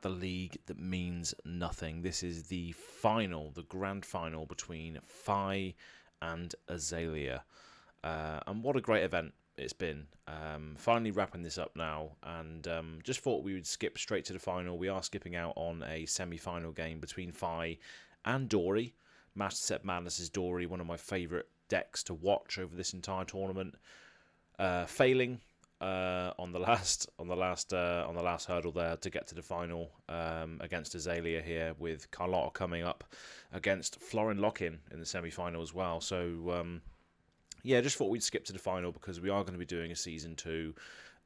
the league that means nothing. This is the final, the grand final between Phi and Azalea. And what a great event it's been. Finally wrapping this up now, and just thought we would skip straight to the final. We are skipping out on a semi-final game between Phi and Dory. Master Set Madness' Dory, one of my favourite decks to watch over this entire tournament. Failing on the last hurdle there to get to the final against Azalea here, with Carlotta coming up against Florin Lockin in the semi-final as well. So yeah, just thought we'd skip to the final because we are going to be doing a Season 2.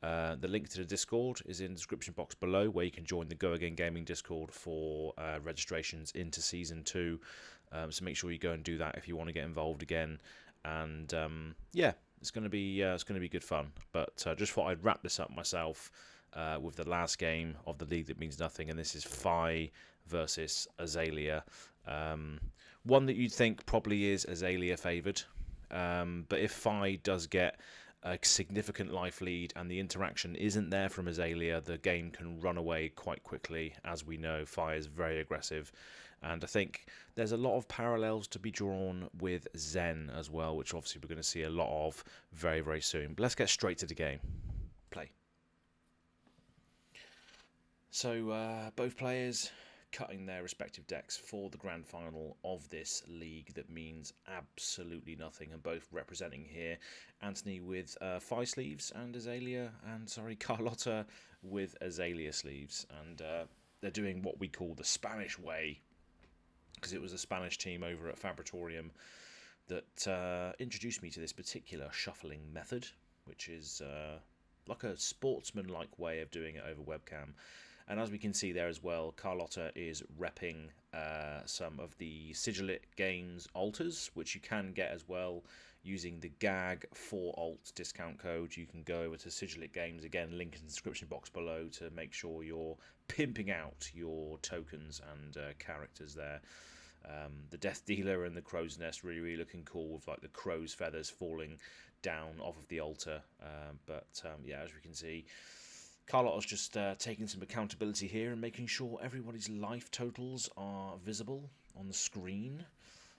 The link to the Discord is in the description box below, where you can join the Go Again Gaming Discord for registrations into Season 2. So make sure you go and do that if you want to get involved again. And yeah, it's going to be good fun. But just thought I'd wrap this up myself with the last game of the League That Means Nothing, and this is Phi versus Azalea. One that you'd think probably is Azalea favoured. But if Phi does get a significant life lead and the interaction isn't there from Azalea, the game can run away quite quickly. As we know, Phi is very aggressive, and I think there's a lot of parallels to be drawn with Zen as well, which obviously we're going to see a lot of very, very soon. But let's get straight to the game. Play. So both players cutting their respective decks for the grand final of this league that means absolutely nothing, and both representing here Anthony with Phi sleeves and Carlotta with Azalea sleeves, and they're doing what we call the Spanish way, because it was a Spanish team over at Fabritorium that introduced me to this particular shuffling method, which is like a sportsman-like way of doing it over webcam. And as we can see there as well, Carlotta is repping some of the Sigillit Games altars, which you can get as well using the GAG 4 alt discount code. You can go over to Sigillit Games, again, link in the description box below, to make sure you're pimping out your tokens and characters there. The Death Dealer and the Crow's Nest really looking cool, with like the crow's feathers falling down off of the altar. Yeah, as we can see, Carlotta's just taking some accountability here and making sure everybody's life totals are visible on the screen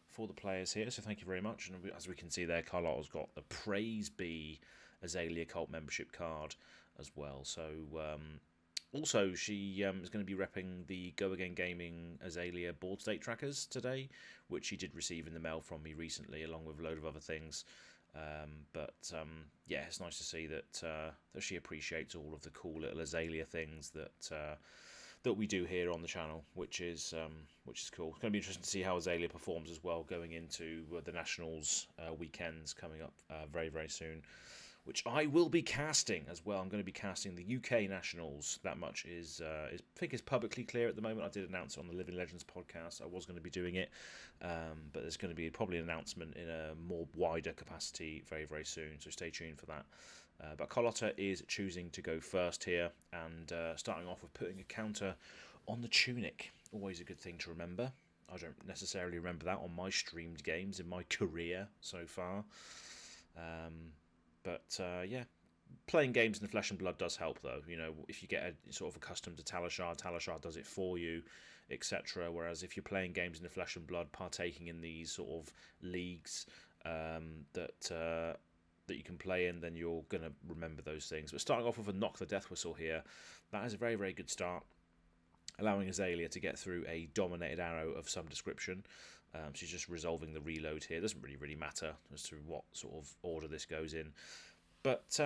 for the players here. So thank you very much. And as we can see there, Carlotta's got the Praise Be Azalea Cult membership card as well. So also she is going to be repping the Go Again Gaming Azalea board state trackers today, which she did receive in the mail from me recently, along with a load of other things. Yeah, it's nice to see that she appreciates all of the cool little Azalea things that we do here on the channel, which is cool. It's going to be interesting to see how Azalea performs as well, going into the Nationals weekends coming up very, very soon, which I will be casting as well. I'm going to be casting the UK Nationals. That much is I think is publicly clear at the moment. I did announce it on the Living Legends podcast. I was going to be doing it, but there's going to be probably an announcement in a more wider capacity very, very soon, so stay tuned for that. But Carlotta is choosing to go first here, and starting off with putting a counter on the Tunic. Always a good thing to remember. I don't necessarily remember that on my streamed games in my career so far. Yeah, playing games in the flesh and blood does help, though. You know, if you get sort of accustomed to Talishar, Talishar does it for you, etc. Whereas if you're playing games in the flesh and blood, partaking in these sort of leagues that you can play in, then you're going to remember those things. But starting off with a Knock the Death Whistle here, that is a very, very good start, allowing Azalea to get through a dominated arrow of some description. She's just resolving the reload here. It doesn't really matter as to what sort of order this goes in. But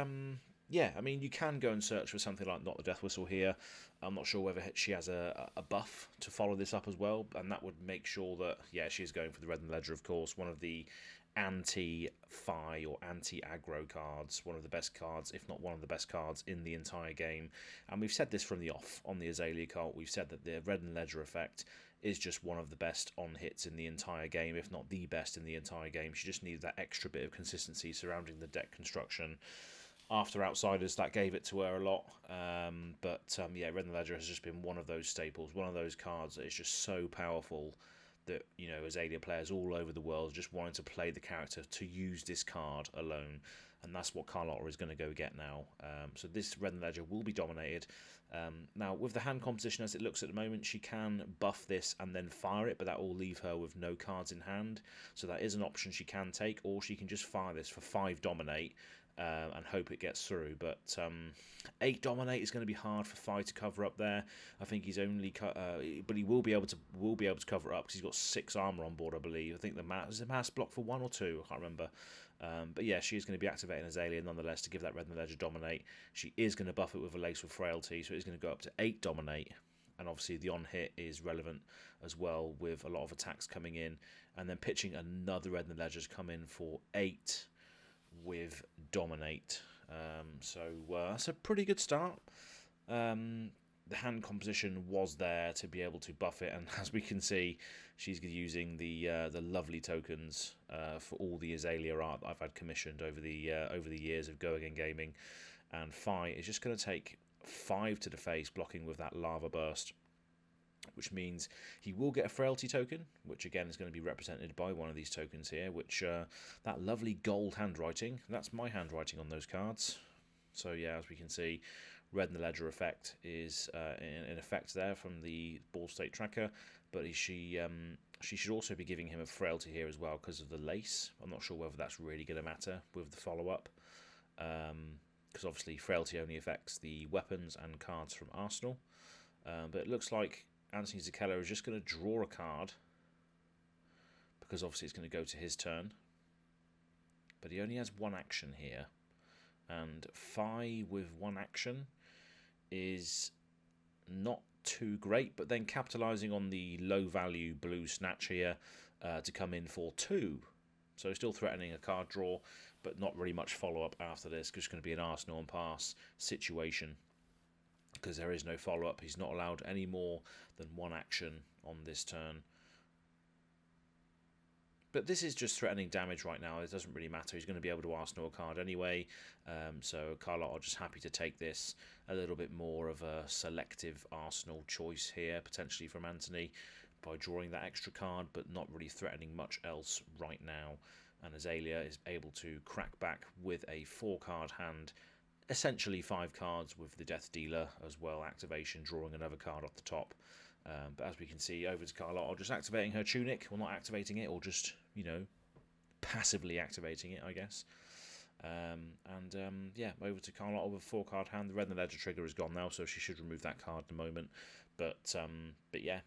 yeah, I mean, you can go and search for something like Knock the Death Whistle here. I'm not sure whether she has a buff to follow this up as well, and that would make sure that, yeah, she's going for the Red and Ledger, of course, one of the anti-Phi or anti-aggro cards, one of the best cards, if not one of the best cards in the entire game. And we've said this from the off on the Azalea cult. We've said that the Red and Ledger effect is just one of the best on hits in the entire game, if not the best in the entire game. She just needed that extra bit of consistency surrounding the deck construction. After Outsiders, that gave it to her a lot. Yeah, Red and Ledger has just been one of those staples, one of those cards that is just so powerful that, Azalea players all over the world just wanting to play the character to use this card alone, and that's what Carlotta is going to go get now. So this Red Ledger will be dominated. Now, with the hand composition as it looks at the moment, she can buff this and then fire it, but that will leave her with no cards in hand. So that is an option she can take, or she can just fire this for 5 dominate and hope it gets through. But 8 dominate is going to be hard for 5 to cover up there. I think he's only, but he will be able to cover it up because he's got 6 armor on board, I believe. I think the mass block for 1 or 2. I can't remember. But yeah, she is going to be activating Azalea nonetheless to give that Red Ledger dominate. She is going to buff it with a lace with frailty, so it's going to go up to 8 dominate. And obviously the on hit is relevant as well, with a lot of attacks coming in, and then pitching another Red Ledger's come in for 8 with dominate. So that's a pretty good start. The hand composition was there to be able to buff it, and as we can see, she's using the lovely tokens for all the Azalea art that I've had commissioned over the years of Go Again Gaming. And Phi is just going to take 5 to the face, blocking with that lava burst, which means he will get a frailty token, which again is going to be represented by one of these tokens here, which that lovely gold handwriting, that's my handwriting on those cards. So yeah, as we can see, Red Ledger effect is in effect there from the ball state tracker, but she should also be giving him a frailty here as well because of the lace. I'm not sure whether that's really going to matter with the follow-up, because obviously frailty only affects the weapons and cards from Arsenal. But it looks like Anthony Zakella is just going to draw a card, because obviously it's going to go to his turn. But he only has 1 action here, and Phi with 1 action is not too great, but then capitalising on the low value blue snatch here to come in for 2. So still threatening a card draw, but not really much follow-up after this, because it's going to be an Arsenal and pass situation, because there is no follow-up. He's not allowed any more than 1 action on this turn. But this is just threatening damage right now. It doesn't really matter. He's going to be able to Arsenal a card anyway. So Carlotta are just happy to take this. A little bit more of a selective Arsenal choice here, potentially from Anthony, by drawing that extra card, but not really threatening much else right now. And Azalea is able to crack back with a 4-card hand, essentially 5 cards with the Death Dealer as well, activation, drawing another card off the top. But as we can see, over to Carlotta, just activating her tunic, well, not activating it, or just, passively activating it, I guess. Yeah, over to Carlotta with a 4-card hand. The Red Ledger trigger is gone now, so she should remove that card in a moment. But yeah,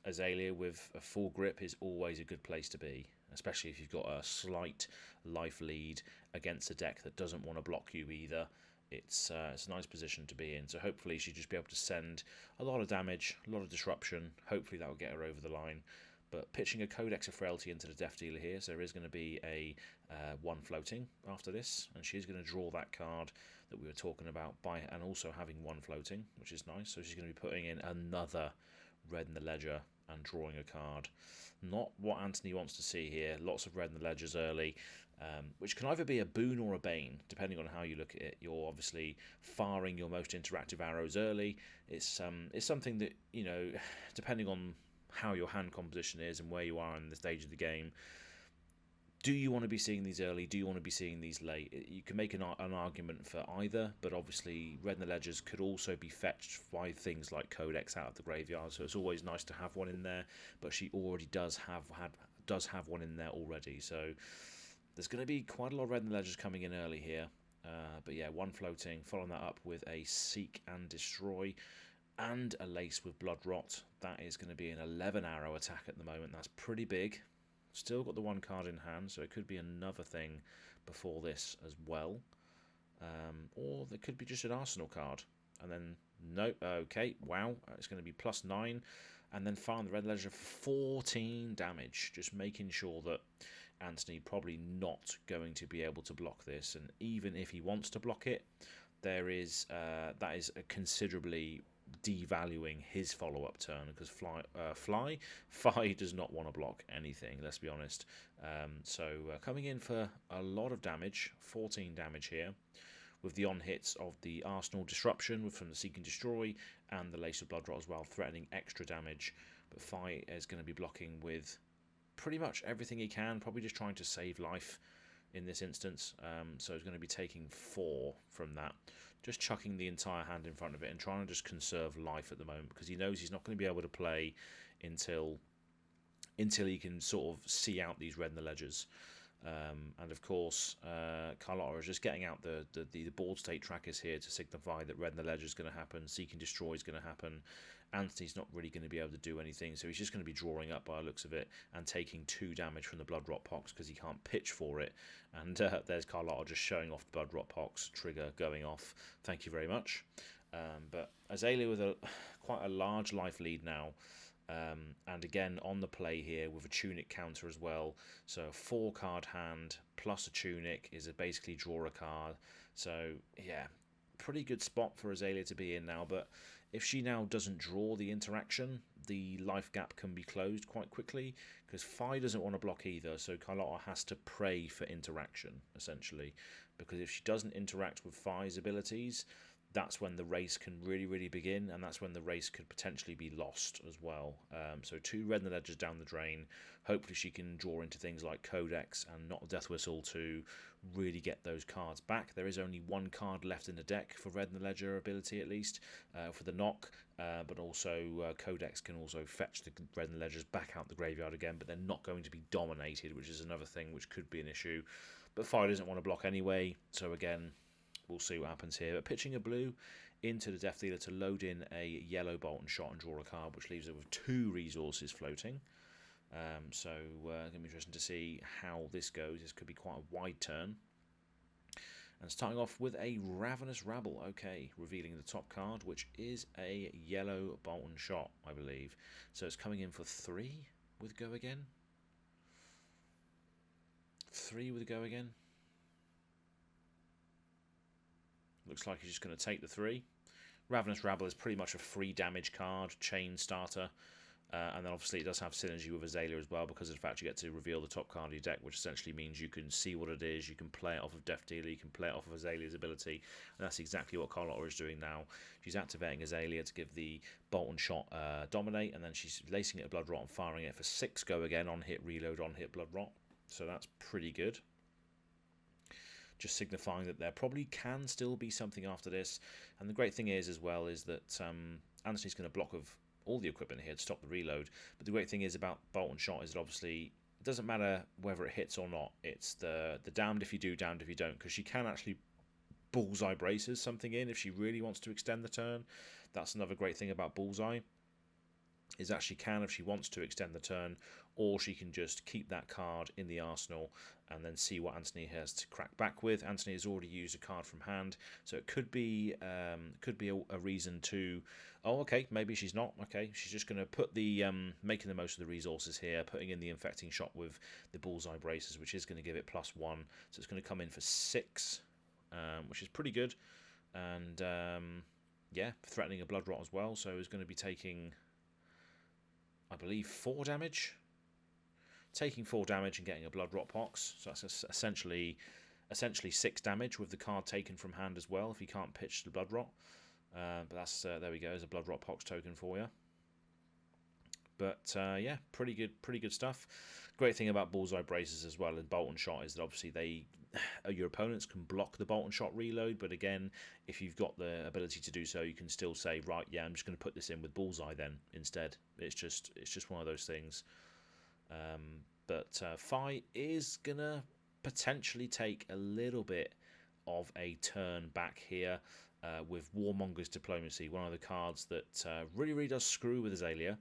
Azalea with a full grip is always a good place to be, especially if you've got a slight life lead against a deck that doesn't want to block you either. It's a nice position to be in. So hopefully she'll just be able to send a lot of damage, a lot of disruption. Hopefully that will get her over the line. But pitching a Codex of Frailty into the Death Dealer here, so there is going to be a 1 floating after this, and she's going to draw that card that we were talking about and also having 1 floating, which is nice. So she's going to be putting in another Red in the Ledger and drawing a card. Not what Anthony wants to see here. Lots of Red in the Ledgers early, which can either be a boon or a bane, depending on how you look at it. You're obviously firing your most interactive arrows early. It's something that, depending on how your hand composition is and where you are in the stage of the game, do you want to be seeing these early? Do you want to be seeing these late? You can make an argument for either, but obviously Red in the Ledgers could also be fetched by things like Codex out of the graveyard, so it's always nice to have one in there, but she already does have one in there already, so there's going to be quite a lot of Red in the Ledgers coming in early here. But yeah, 1 floating, following that up with a Seek and Destroy and a Lace with Blood Rot. That is going to be an 11 arrow attack at the moment. That's pretty big. Still got the 1 card in hand, so it could be another thing before this as well. Or there could be just an Arsenal card. And then, no, okay, wow, it's going to be +9. And then firing the Red Ledger for 14 damage. Just making sure that Anthony probably not going to be able to block this. And even if he wants to block it, that is considerably devaluing his follow-up turn, because Phi does not want to block anything, let's be honest. So coming in for a lot of damage, 14 damage here, with the on-hits of the Arsenal Disruption from the Seek and Destroy and the Lace of Blood Rot as well, threatening extra damage but Fi is going to be blocking with pretty much everything he can, probably just trying to save life in this instance. So he's going to be taking 4 from that, just chucking the entire hand in front of it and trying to just conserve life at the moment, because he knows he's not going to be able to play until he can sort of see out these red in the ledgers. And of course, Carlotta is just getting out the board state trackers here to signify that red in the ledger is going to happen, seek and destroy is going to happen. Anthony's not really going to be able to do anything, so he's just going to be drawing up by the looks of it and taking 2 damage from the Blood Rot Pox because he can't pitch for it. And there's Carlotta just showing off the Blood Rot Pox trigger going off. Thank you very much. But Azalea with quite a large life lead now. And again on the play here with a tunic counter as well, so a 4-card hand plus a tunic is a basically draw a card. So yeah, pretty good spot for Azalea to be in now, but if she now doesn't draw the interaction, the life gap can be closed quite quickly, because Fi doesn't want to block either, so Carlotta has to pray for interaction essentially, because if she doesn't interact with Fi's abilities, that's when the race can really begin, and that's when the race could potentially be lost as well. So 2 red in the ledgers down the drain. Hopefully she can draw into things like Codex and not Death Whistle to really get those cards back. There is only 1 card left in the deck for red in the ledger ability, at least for the knock, but also Codex can also fetch the red in the ledgers back out the graveyard again, but they're not going to be dominated, which is another thing which could be an issue. But Fire doesn't want to block anyway, so again, we'll see what happens here. But pitching a blue into the Death Dealer to load in a yellow bolt and shot and draw a card, which leaves it with 2 resources floating. So going to be interesting to see how this goes. This could be quite a wide turn. And starting off with a Ravenous Rabble. Okay, revealing the top card, which is a yellow bolt and shot, I believe. So it's coming in for 3 with go again. 3 with go again. Looks like he's just going to take the 3. Ravenous Rabble is pretty much a free damage card, chain starter. And then obviously it does have synergy with Azalea as well, because of the fact you get to reveal the top card of your deck, which essentially means you can see what it is, you can play it off of Death Dealer, you can play it off of Azalea's ability, and that's exactly what Carlotta is doing now. She's activating Azalea to give the bolt and shot dominate, and then she's lacing it a Blood Rot and firing it for 6 go again, on hit reload, on hit Blood Rot. So that's pretty good. Just signifying that there probably can still be something after this. And the great thing is as well is that Anthony's going to block of all the equipment here to stop the reload. But the great thing is about bolt and shot is that obviously it doesn't matter whether it hits or not. It's the damned if you do, damned if you don't, because she can actually bullseye braces something in if she really wants to extend the turn. That's another great thing about bullseye, is that she can, if she wants to, extend the turn, or she can just keep that card in the arsenal and then see what Anthony has to crack back with. Anthony has already used a card from hand, so it could be a reason to, oh, okay, maybe she's not. Okay, she's just going to put the making the most of the resources here, putting in the infecting shot with the bullseye braces, which is going to give it +1, so it's going to come in for 6, which is pretty good, and yeah, threatening a Blood Rot as well, so it's going to be taking, I believe, 4 damage. Taking 4 damage and getting a Blood Rot Pox. So that's essentially 6 damage with the card taken from hand as well, if you can't pitch the Blood Rot. But that's there we go, there's a Blood Rot Pox token for you. But yeah, pretty good stuff. Great thing about bullseye braces as well and bolt and shot is that obviously your opponents can block the bolt and shot reload, but again, if you've got the ability to do so, you can still say, right, yeah, I'm just going to put this in with bullseye then instead. It's just one of those things. But Fi is gonna potentially take a little bit of a turn back here with Warmonger's Diplomacy, one of the cards that really does screw with Azalea.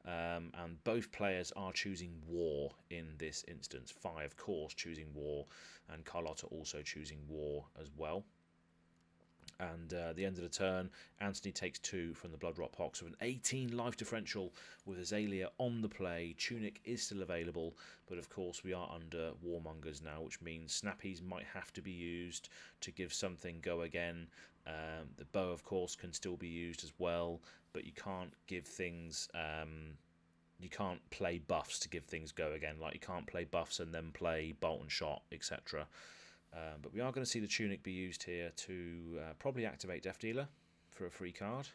And both players are choosing war in this instance. Fi, of course, choosing war, and Carlotta also choosing war as well. And at the end of the turn, Anthony takes 2 from the Blood Rot Pox with an 18 life differential with Azalea on the play. Tunic is still available, but of course we are under Warmongers now, which means Snappies might have to be used to give something go again. The bow, of course, can still be used as well, but you can't give things... you can't play buffs to give things go again. Like, you can't play buffs and then play bolt and shot, etc. But we are going to see the Tunic be used here to probably activate Death Dealer for a free card.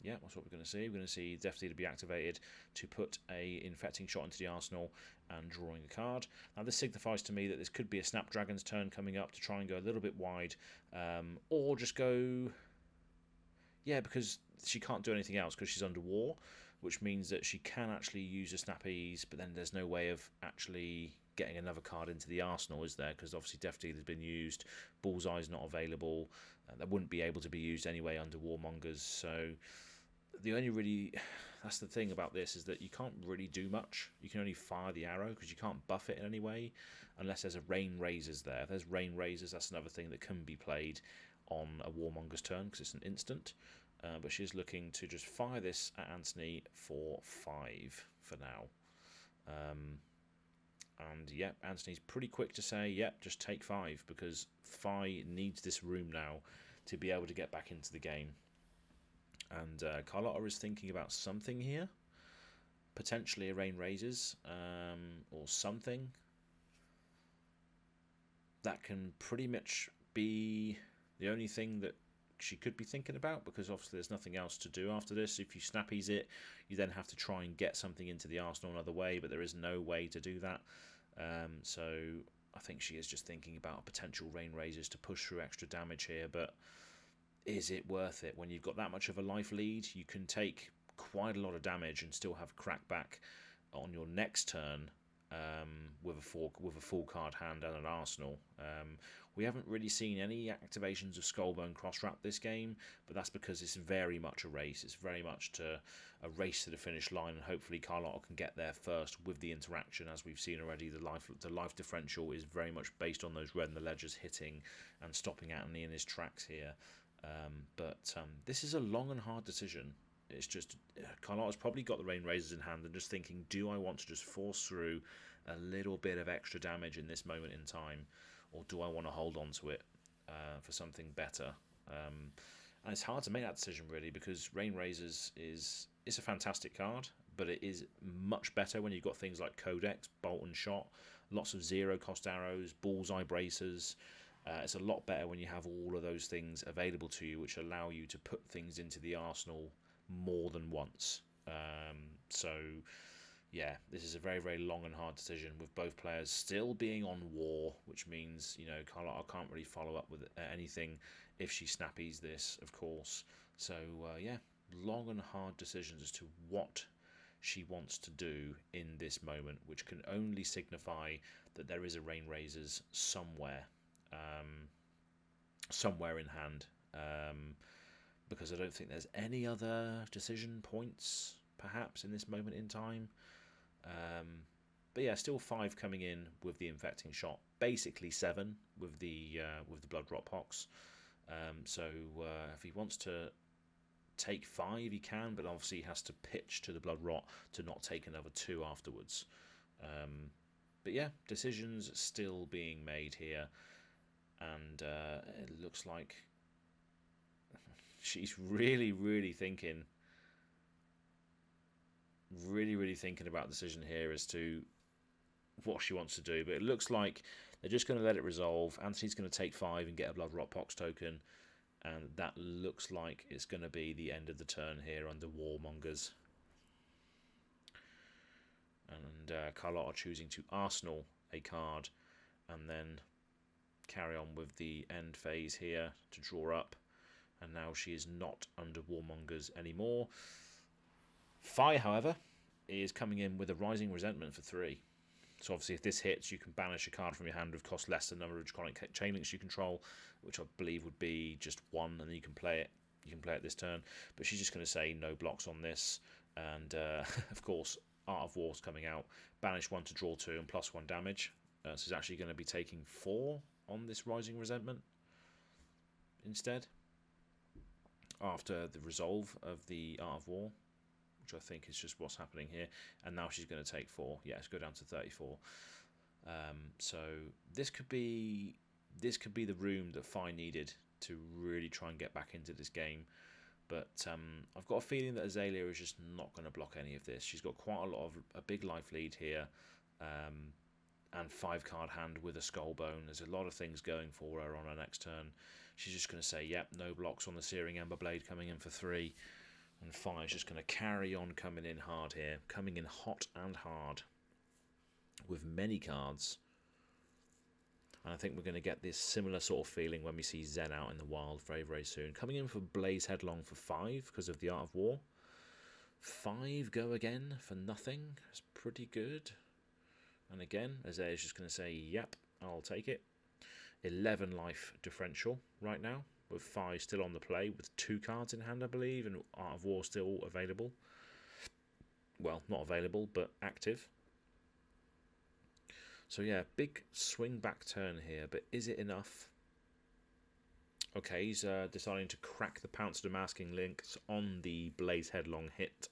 Yeah, that's what we're going to see. We're going to see Death Dealer be activated to put a infecting shot into the arsenal and drawing a card. Now this signifies to me that this could be a Snapdragon's turn coming up to try and go a little bit wide, or just go... Yeah, because she can't do anything else because she's under war, which means that she can actually use a Snappies, but then there's no way of actually getting another card into the arsenal, is there? Because obviously Death Dealer's been used, Bullseye's not available, that wouldn't be able to be used anyway under Warmongers, so the only really... That's the thing about this, is that you can't really do much. You can only fire the arrow, because you can't buff it in any way, unless there's a Rain Razors there. If there's Rain Razors, that's another thing that can be played on a Warmonger's turn, because it's an instant. But she's looking to just fire this at Anthony for 5 for now. And yeah, Anthony's pretty quick to say, yep, just take 5, because Fi needs this room now to be able to get back into the game. And Carlotta is thinking about something here, potentially a Rain Razors, or something that can pretty much be the only thing that she could be thinking about, because obviously there's nothing else to do after this. If you Snappies it, you then have to try and get something into the arsenal another way, but there is no way to do that. So I think she is just thinking about potential Rain Razors to push through extra damage here, but is it worth it? When you've got that much of a life lead, you can take quite a lot of damage and still have crackback on your next turn, with a full card hand and an arsenal. We haven't really seen any activations of Skullbone Crosswrap this game, but that's because it's very much a race. It's very much a race to the finish line, and hopefully Carlotta can get there first with the interaction. As we've seen already, the life differential is very much based on those red and the ledgers hitting and stopping Anthony in his tracks here. But this is a long and hard decision. It's just Carlotta's probably got the Rain Razors in hand and just thinking, do I want to just force through a little bit of extra damage in this moment in time, or do I want to hold on to it for something better? And it's hard to make that decision really, because Rain Razors is a fantastic card, but it is much better when you've got things like Codex, Bolt and Shot, lots of zero cost arrows, Bullseye Bracers. It's a lot better when you have all of those things available to you, which allow you to put things into the arsenal more than once. So yeah, this is a very, very long and hard decision, with both players still being on war, which means, you know, Carlotta can't really follow up with anything if she Snappies this, of course. So yeah, long and hard decisions as to what she wants to do in this moment, which can only signify that there is a Rain Razors somewhere, somewhere in hand. Because I don't think there's any other decision points, perhaps, in this moment in time. But yeah, still 5 coming in with the infecting shot, basically 7 with the blood rot pox. So if he wants to take 5, he can, but obviously he has to pitch to the blood rot to not take another 2 afterwards. But yeah, decisions still being made here, and it looks like she's really thinking about the decision here as to what she wants to do. But it looks like they're just going to let it resolve. Anthony's going to take 5 and get a blood rot pox token, and that looks like it's going to be the end of the turn here under Warmongers. And Carlotta choosing to arsenal a card and then carry on with the end phase here to draw up. And now she is not under Warmongers anymore. Fi, however, is coming in with a Rising Resentment for 3. So obviously if this hits, you can banish a card from your hand with cost less than the number of Draconic Chain Links you control, which I believe would be just 1, and then you can play it. You can play it this turn. But she's just going to say no blocks on this. And of course, Art of War's coming out. Banish 1 to draw 2 and +1 damage. So she's actually going to be taking 4 on this Rising Resentment instead, after the resolve of the Art of War, which I think is just what's happening here. And now she's going to take 4. Yeah, let's go down to 34. So this could be the room that Fi needed to really try and get back into this game. But I've got a feeling that Azalea is just not going to block any of this. She's got quite a big life lead here, and 5-card hand with a Skullbone. There's a lot of things going for her on her next turn. She's just going to say, yep, no blocks on the Searing Ember Blade coming in for 3. And 5 is just going to carry on coming in hard here. Coming in hot and hard. With many cards. And I think we're going to get this similar sort of feeling when we see Zen out in the wild very, very soon. Coming in for Blaze Headlong for 5 because of the Art of War. 5 go again for nothing. It's pretty good. And again, Azalea is just going to say, yep, I'll take it. 11 life differential right now, with 5 still on the play, with 2 cards in hand, I believe, and Art of War still available. Well, not available, but active. So yeah, big swing back turn here, but is it enough? Okay, he's deciding to crack the Pounce Damasking links on the Blaze Headlong hit.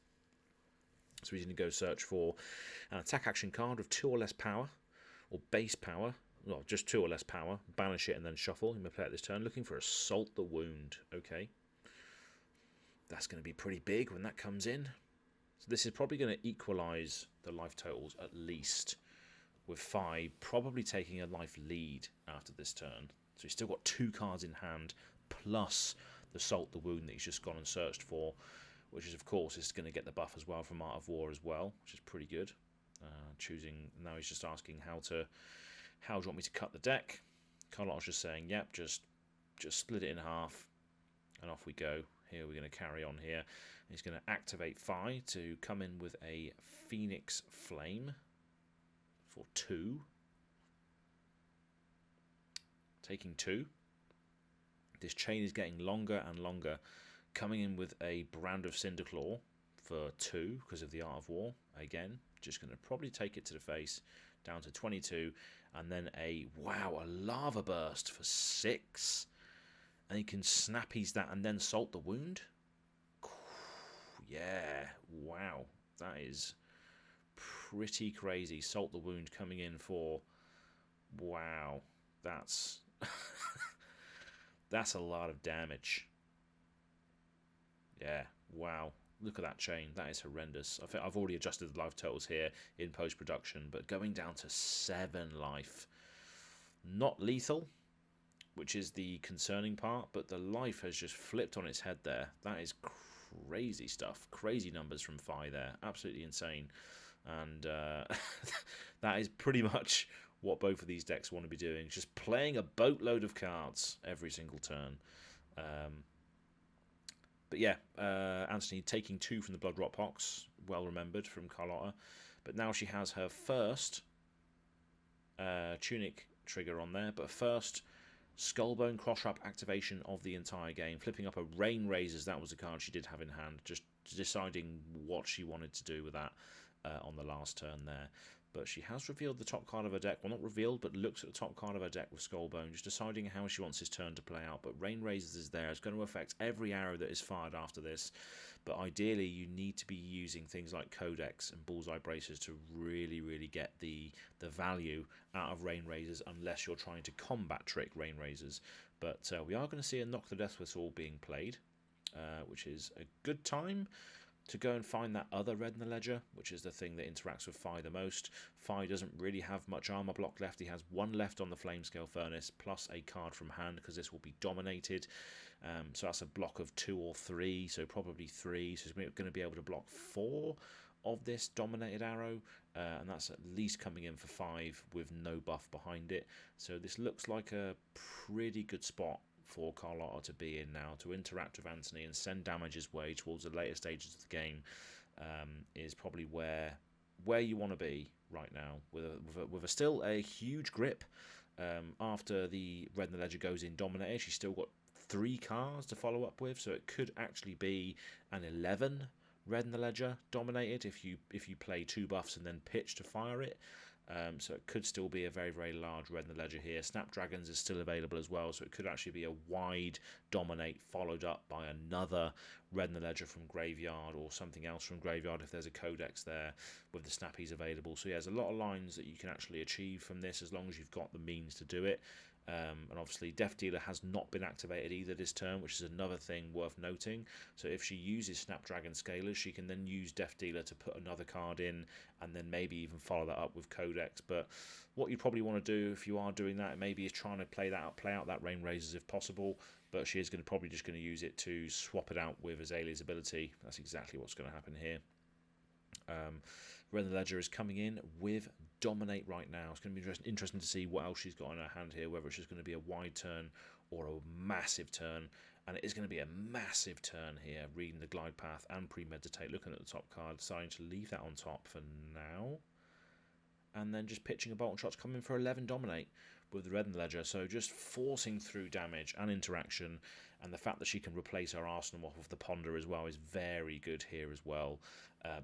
So he's going to go search for an attack action card with 2 or less power, or base power, well, just 2 or less power, banish it and then shuffle. He may play it this turn, looking for Assault the Wound. Okay. That's going to be pretty big when that comes in. So this is probably going to equalise the life totals at least, with 5 probably taking a life lead after this turn. So he's still got 2 cards in hand, plus the Assault the Wound that he's just gone and searched for, which is, of course, is going to get the buff as well from Art of War as well, which is pretty good. Choosing, now he's just asking how do you want me to cut the deck? Carlotte's just saying, yep, just split it in half, and off we go. Here we're going to carry on here. He's going to activate Phi to come in with a Phoenix Flame for 2. Taking 2. This chain is getting longer and longer. Coming in with a Brand of Cinderclaw for 2 because of the Art of War. Again, just going to probably take it to the face, down to 22. And then a Lava Burst for 6. And he can snappies that and then Salt the Wound. Yeah, wow. That is pretty crazy. Salt the Wound coming in for... Wow. That's... that's a lot of damage. Yeah, wow. Look at that chain. That is horrendous. I think I've already adjusted the life totals here in post-production, but going down to 7 life. Not lethal, which is the concerning part, but the life has just flipped on its head there. That is crazy stuff. Crazy numbers from Phi there. Absolutely insane. And that is pretty much what both of these decks want to be doing. Just playing a boatload of cards every single turn. But yeah, Anthony taking 2 from the Blood Rot Pox, well remembered from Carlotta. But now she has her first Tunic trigger on there. But first, Skullbone Crosswrap activation of the entire game. Flipping up a Rain Razors, that was the card she did have in hand. Just deciding what she wanted to do with that on the last turn there. But she has revealed the top card of her deck. Well, not revealed, but looks at the top card of her deck with Skullbone, just deciding how she wants his turn to play out. But Rain Razors is there. It's going to affect every arrow that is fired after this. But ideally, you need to be using things like Codex and Bullseye Bracers to really, really get the value out of Rain Razors, unless you're trying to combat trick Rain Razors. But we are going to see a Knock the Death Whistle being played, which is a good time to go and find that other red in the ledger, which is the thing that interacts with Phi the most. Phi doesn't really have much armor block left. He has 1 left on the Flamescale Furnace, plus a card from hand, because this will be dominated. So that's a block of 2 or 3, so probably 3. So he's going to be able to block 4 of this dominated arrow, and that's at least coming in for 5 with no buff behind it. So this looks like a pretty good spot for Carlotta to be in now, to interact with Anthony and send damage his way towards the later stages of the game. Is probably where you want to be right now, with a still a huge grip. After the red in the ledger goes in dominated, she's still got 3 cards to follow up with, so it could actually be an 11 red in the ledger dominated if you play 2 buffs and then pitch to fire it. So it could still be a very, very large red in the ledger here. Snapdragons is still available as well, so it could actually be a wide dominate followed up by another red in the ledger from graveyard, or something else from graveyard if there's a codex there with the snappies available. So yeah, there's a lot of lines that you can actually achieve from this as long as you've got the means to do it. And obviously Death Dealer has not been activated either this turn, which is another thing worth noting. So if she uses Snapdragon Scalers, she can then use Death Dealer to put another card in, and then maybe even follow that up with Codex. But what you probably want to do if you are doing that, maybe is trying to play out that Rain Razors if possible. But she is probably just going to use it to swap it out with Azalea's ability. That's exactly what's going to happen here. Ren the Ledger is coming in with Dominate right now. It's going to be interesting to see what else she's got in her hand here, whether it's just going to be a wide turn or a massive turn. And it is going to be a massive turn here, reading the glide path and premeditate, looking at the top card, deciding to leave that on top for now. And then just pitching a bolt and shots, coming for 11 Dominate with the Red and Ledger. So just forcing through damage and interaction, and the fact that she can replace her arsenal off of the Ponder as well is very good here as well,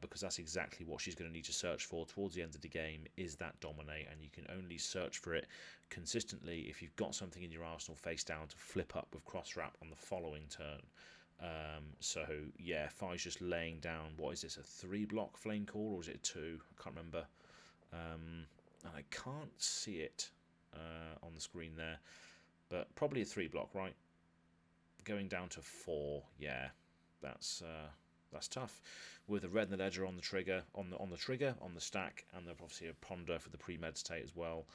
because that's exactly what she's going to need to search for towards the end of the game, is that Dominate, and you can only search for it consistently if you've got something in your arsenal face down to flip up with cross wrap on the following turn. So yeah, Fi's just laying down, what is this, a 3-block Flame Call, or is it a 2? I can't remember. And I can't see it on the screen there, but probably a 3-block, right? Going down to 4, yeah, that's tough. With a Red and the Ledger on the trigger, on the stack, and obviously a Ponder for the premeditate as well.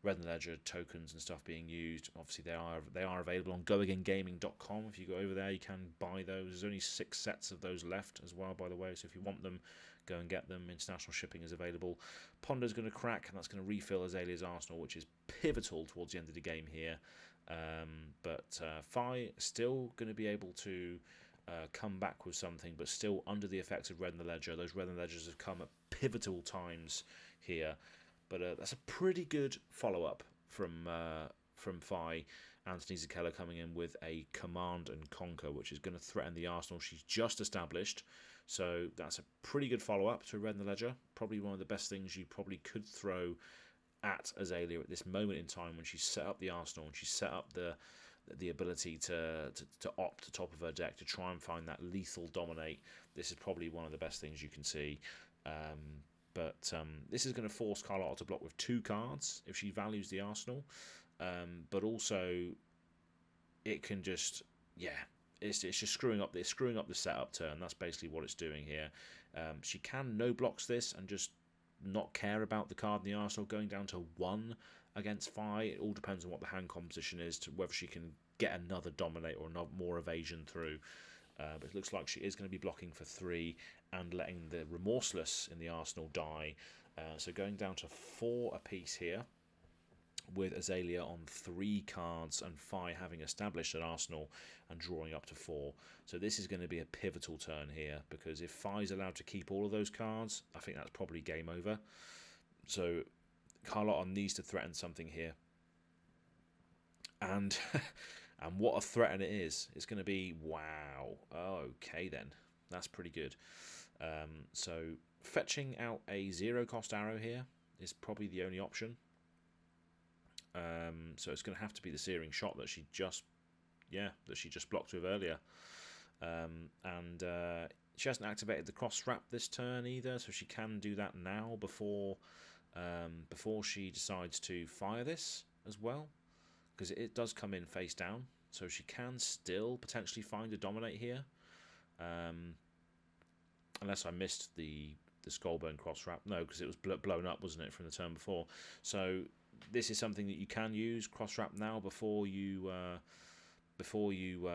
Red and Ledger tokens and stuff being used. Obviously, they are available on GoAgainGaming.com. If you go over there, you can buy those. There's only 6 sets of those left as well, by the way. So if you want them, go and get them. International shipping is available. Ponder's going to crack, and that's going to refill Azalea's arsenal, which is pivotal towards the end of the game here. But Fi still going to be able to come back with something, but still under the effects of Red and the Ledger. Those Red and Ledgers have come at pivotal times here. But that's a pretty good follow-up from Fi. Anthony Zakella coming in with a Command and Conquer, which is going to threaten the arsenal she's just established. So that's a pretty good follow-up to Red and the Ledger. Probably one of the best things you probably could throw at Azalea at this moment in time, when she's set up the arsenal and she's set up the ability to opt to top of her deck to try and find that lethal Dominate. This is probably one of the best things you can see. But this is going to force Carlotta to block with 2 cards if she values the arsenal. But also, it can just, yeah, it's just screwing up the setup turn. That's basically what it's doing here. She can no blocks this and just not care about the card in the arsenal going down to 1 against Fi. It all depends on what the hand composition is, to whether she can get another Dominate or more evasion through. But it looks like she is going to be blocking for 3 and letting the Remorseless in the arsenal die. So going down to 4 apiece here, with Azalea on 3 cards and Fi having established an arsenal and drawing up to 4. So this is going to be a pivotal turn here, because if Fi's allowed to keep all of those cards, I think that's probably game over. So Carlotta needs to threaten something here. And and what a threat it is. It's going to be, wow, okay then. That's pretty good. So fetching out a 0-cost arrow here is probably the only option. So it's going to have to be the Searing Shot that she just blocked with earlier. And she hasn't activated the cross wrap this turn either, so she can do that now before she decides to fire this as well, because it does come in face down, so she can still potentially find a Dominate here, unless I missed the Skullbone cross wrap. No, because it was blown up, wasn't it, from the turn before? So this is something that you can use, cross wrap now before you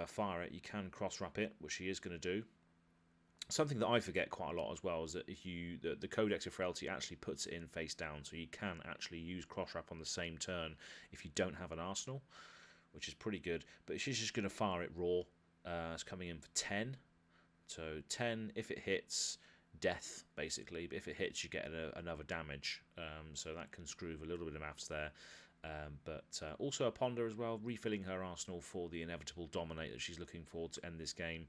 fire it. You can cross wrap it, which she is going to do. Something that I forget quite a lot as well is that if the Codex of Frailty actually puts it in face down, so you can actually use cross wrap on the same turn if you don't have an arsenal, which is pretty good. But she's just going to fire it raw. It's coming in for 10. So 10, if it hits, death basically, but if it hits you get another damage, so that can screw with a little bit of maths there. But also a Ponder as well, refilling her arsenal for the inevitable Dominate that she's looking for to end this game.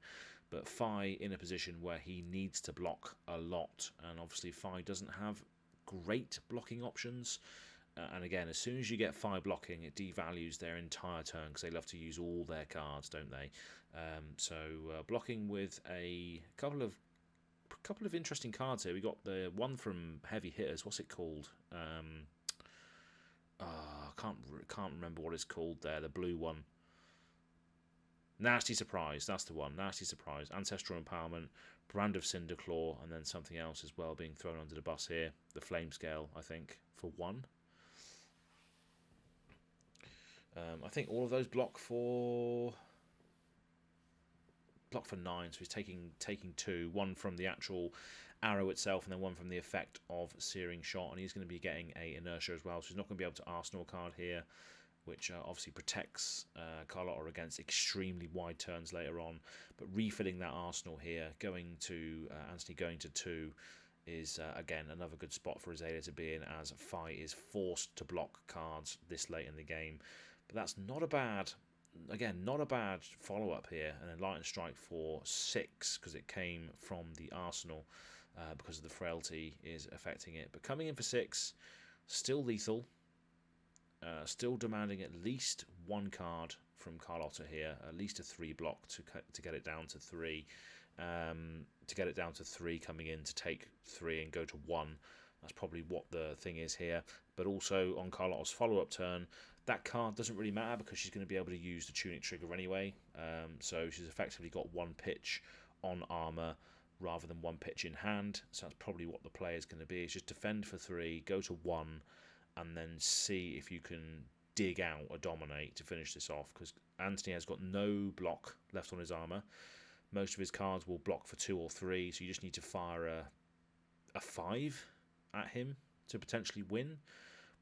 But Fi in a position where he needs to block a lot, and obviously Fi doesn't have great blocking options. And again, as soon as you get Fi blocking, it devalues their entire turn, because they love to use all their cards, don't they? So blocking with a couple of interesting cards here. We got the one from Heavy Hitters. What's it called? I can't can't remember what it's called there. The blue one. Nasty Surprise, that's the one. Nasty Surprise, Ancestral Empowerment, Brand of Cinderclaw, and then something else as well being thrown under the bus here. The Flame Scale, I think, for 1. I think all of those block for 9, so he's taking 2, 1 from the actual arrow itself and then 1 from the effect of Searing Shot, and he's going to be getting a inertia as well, so he's not going to be able to Arsenal card here, which obviously protects Carlotta against extremely wide turns later on. But refilling that arsenal here, going to Anthony going to 2 is, again, another good spot for Azalea to be in, as Fi is forced to block cards this late in the game. But that's not a bad, again, not a bad follow-up here. And then Lightning Strike for 6, because it came from the arsenal, because of the frailty is affecting it. But coming in for 6, still lethal. Still demanding at least 1 card from Carlotta here, at least a 3 block to get it down to 3. To get it down to 3 coming in to take 3 and go to 1. That's probably what the thing is here. But also on Carlotta's follow-up turn, that card doesn't really matter because she's going to be able to use the Tunic trigger anyway. So she's effectively got 1 pitch on armor rather than 1 pitch in hand. So that's probably what the play is going to be. It's just defend for 3, go to 1, and then see if you can dig out a Dominate to finish this off, because Anthony has got no block left on his armour. Most of his cards will block for 2 or 3, so you just need to fire a 5 at him to potentially win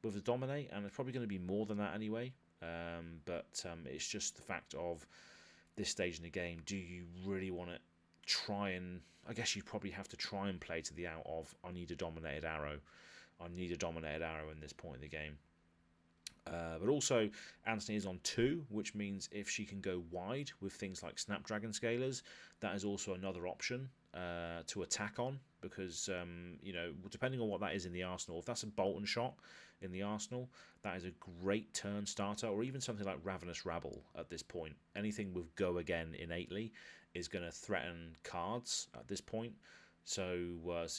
with the Dominate, and it's probably going to be more than that anyway. But it's just the fact of this stage in the game, do you really want to try and... I guess you probably have to try and play to the out of, I need a Dominated Arrow. I need a Dominated Arrow in this point in the game. But also, Anthony is on 2, which means if she can go wide with things like Snapdragon Scalers, that is also another option to attack on, because, you know, depending on what that is in the arsenal, if that's a Bolton Shot in the arsenal, that is a great turn starter, or even something like Ravenous Rabble at this point. Anything with Go Again innately is going to threaten cards at this point. So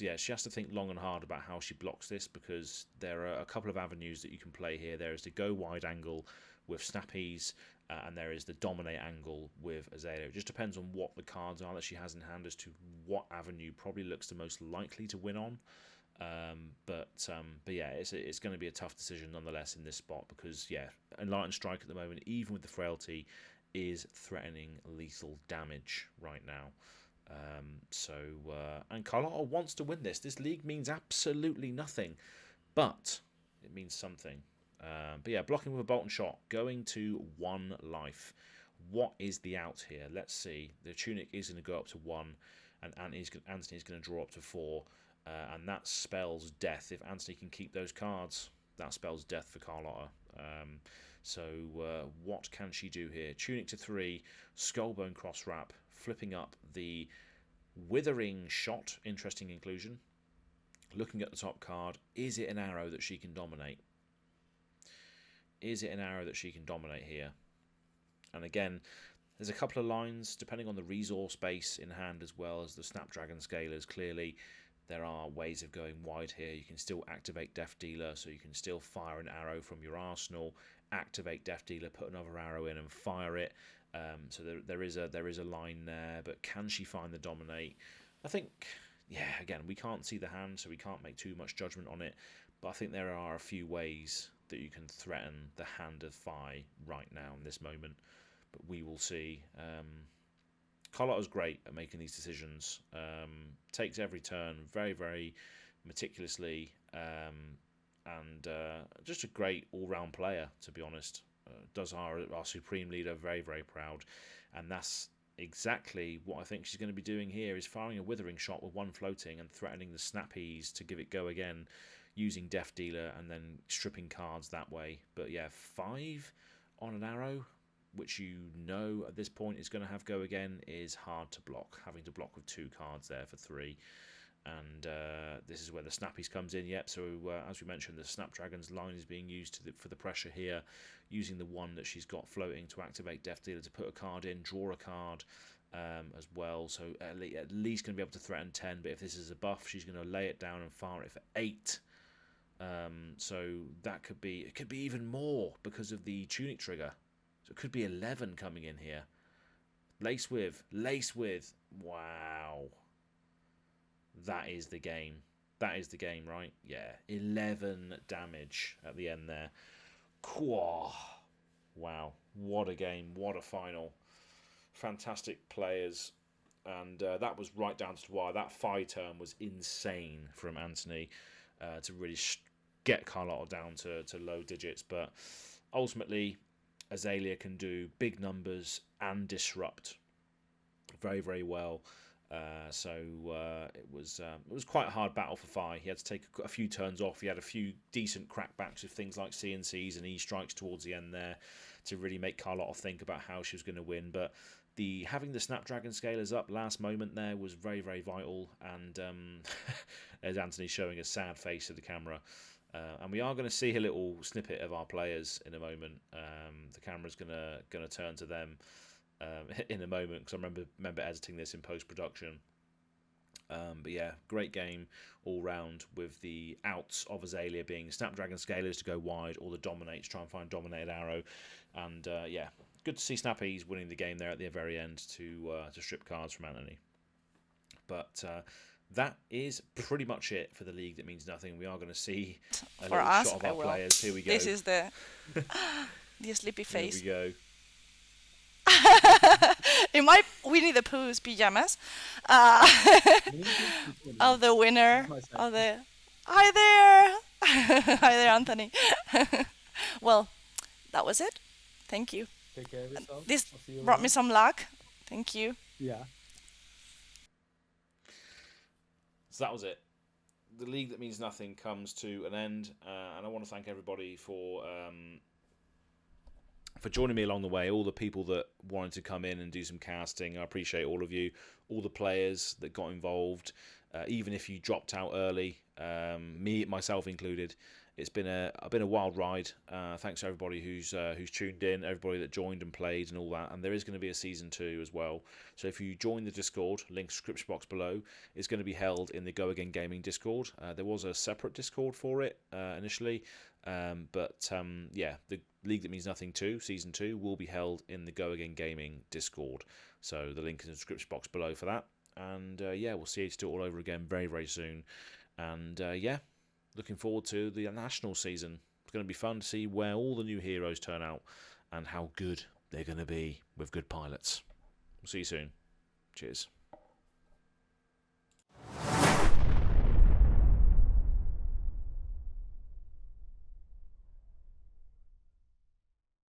yeah, she has to think long and hard about how she blocks this, because there are a couple of avenues that you can play here. There is the go wide angle with Snappies, and there is the dominate angle with Azalea. It just depends on what the cards are that she has in hand as to what avenue probably looks the most likely to win on. But yeah, it's going to be a tough decision nonetheless in this spot, because yeah, Enlightened Strike at the moment, even with the frailty, is threatening lethal damage right now. And Carlotta wants to win this. This league means absolutely nothing, but it means something. But yeah, blocking with a Bolton Shot, going to 1 life. What is the out here? Let's see. The Tunic is going to go up to 1, and Anthony's going to draw up to 4, and that spells death. If Anthony can keep those cards, that spells death for Carlotta. So what can she do here? Tunic to 3, Skullbone Cross Wrap, flipping up the Withering Shot, interesting inclusion. Looking at the top card, is it an arrow that she can dominate? Is it an arrow that she can dominate here? And again, there's a couple of lines, depending on the resource base in hand as well as the Snapdragon Scalers. Clearly, there are ways of going wide here. You can still activate Death Dealer, so you can still fire an arrow from your arsenal, activate Death Dealer, put another arrow in and fire it. So there is a line there, but can she find the dominate? I think, yeah, again, we can't see the hand, so we can't make too much judgment on it, but I think there are a few ways that you can threaten the hand of Fi right now in this moment, but we will see. Carlotta's great at making these decisions, takes every turn very, very meticulously, and just a great all-round player, to be honest. Does our Supreme Leader very, very proud, and that's exactly what I think she's going to be doing here, is firing a Withering Shot with 1 floating and threatening the Snappies to give it go again, using Death Dealer and then stripping cards that way. But yeah, 5 on an arrow, which you know at this point is going to have go again, is hard to block. Having to block with 2 cards there for 3. And this is where the Snappies comes in. Yep, so as we mentioned, the Snapdragon's line is being used for the pressure here, using the 1 that she's got floating to activate Death Dealer to put a card in, draw a card as well. So at least going to be able to threaten 10, but if this is a buff, she's going to lay it down and fire it for 8. So that could be, it could be even more because of the tunic trigger. So it could be 11 coming in here. Lace with. Wow. That is the game. That is the game, right? Yeah. 11 damage at the end there. Wow. What a game. What a final. Fantastic players. And that was right down to the wire. That FI turn was insane from Anthony to really get Carlotta down to low digits. But ultimately, Azalea can do big numbers and disrupt very, very well. It was quite a hard battle for Fi. He had to take a few turns off. He had a few decent crackbacks with things like CNCs and E strikes towards the end there to really make Carlotta think about how she was going to win. But having the Snapdragon scalers up last moment there was very, very vital. And as Anthony showing a sad face to the camera. And we are going to see a little snippet of our players in a moment. The camera's going to turn to them in a moment, because I remember editing this in post-production. But yeah, great game all round, with the outs of Azalea being Snapdragon Scalers to go wide, or the Dominates, try and find Dominated Arrow. And yeah, good to see Snappy's winning the game there at the very end to strip cards from Anthony. But that is pretty much it for the league that means nothing. We are going to see a little shot of our players. Here we go. This is the sleepy face. Here we go. In my Winnie the Pooh's pajamas, of the winner of the. Hi there, hi there, Anthony. Well, that was it. Thank you. Take care of yourself. This I'll see you brought me around. some luck. Thank you. Yeah. So that was it. The league that means nothing comes to an end, and I want to thank everybody for joining me along the way. All the people that wanted to come in and do some casting, I appreciate all of you. All the players that got involved, even if you dropped out early, myself included. It's been a wild ride. Thanks to everybody who's tuned in, everybody that joined and played and all that. And there is going to be a season 2 as well. So if you join the Discord, link description box below, it's going to be held in the Go Again Gaming Discord. There was a separate Discord for it initially, but yeah, the League That Means Nothing 2, season 2, will be held in the Go Again Gaming Discord. So the link is in the description box below for that. And yeah, we'll see you to do it all over again very, very soon. And yeah. Looking forward to the national season. It's going to be fun to see where all the new heroes turn out and how good they're going to be with good pilots. We'll see you soon. Cheers.